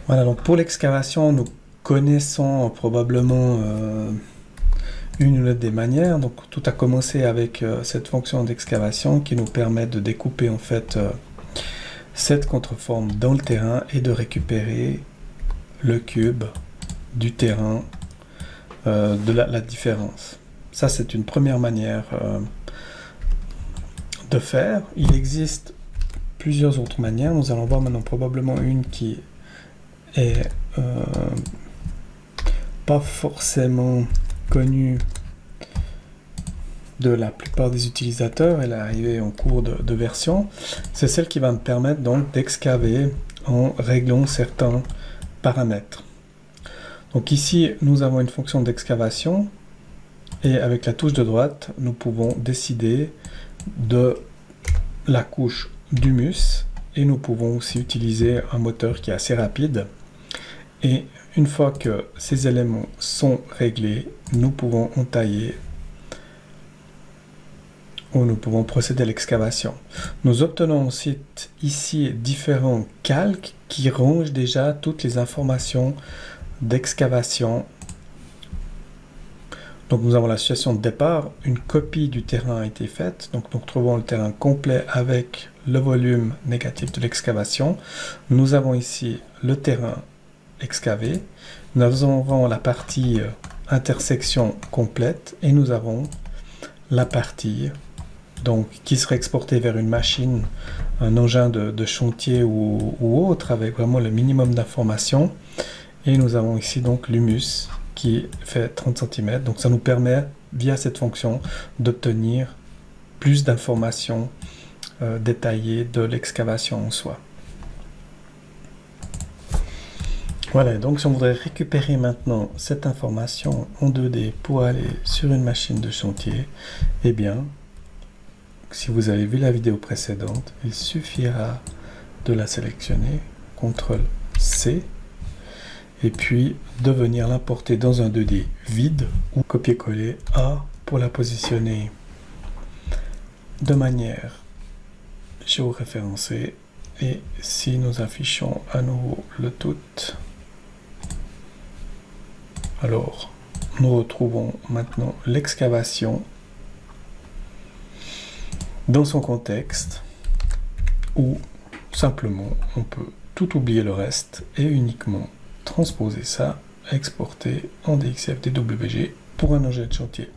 Voilà, donc pour l'excavation, nous connaissons probablement une ou l'autre des manières. Donc tout a commencé avec cette fonction d'excavation qui nous permet de découper en fait cette contreforme dans le terrain et de récupérer le cube du terrain de la différence. Ça, c'est une première manière de faire. Il existe plusieurs autres manières. Nous allons voir maintenant probablement une qui est pas forcément connue de la plupart des utilisateurs. Elle est arrivée en cours de version. C'est celle qui va me permettre donc d'excaver en réglant certains paramètres. Donc ici, nous avons une fonction d'excavation et avec la touche de droite, nous pouvons décider de la couche d'humus et nous pouvons aussi utiliser un moteur qui est assez rapide. Et une fois que ces éléments sont réglés, nous pouvons entailler ou nous pouvons procéder à l'excavation. Nous obtenons ensuite ici différents calques qui rangent déjà toutes les informations d'excavation. Donc nous avons la situation de départ, une copie du terrain a été faite, donc nous retrouvons le terrain complet avec le volume négatif de l'excavation. Nous avons ici le terrain excavé, nous avons la partie intersection complète et nous avons la partie donc qui serait exportée vers une machine, un engin de chantier ou autre avec vraiment le minimum d'informations. Et nous avons ici donc l'humus qui fait 30 cm. Donc ça nous permet, via cette fonction, d'obtenir plus d'informations détaillées de l'excavation en soi. Voilà, donc si on voudrait récupérer maintenant cette information en 2D pour aller sur une machine de chantier, eh bien, si vous avez vu la vidéo précédente, il suffira de la sélectionner, CTRL-C, et puis de venir l'importer dans un 2D vide ou copier-coller A pour la positionner de manière géoréférencée. Et si nous affichons à nouveau le tout, alors nous retrouvons maintenant l'excavation dans son contexte où simplement on peut tout oublier le reste et uniquement transposer ça, exporter en DXF DWG pour un objet de chantier.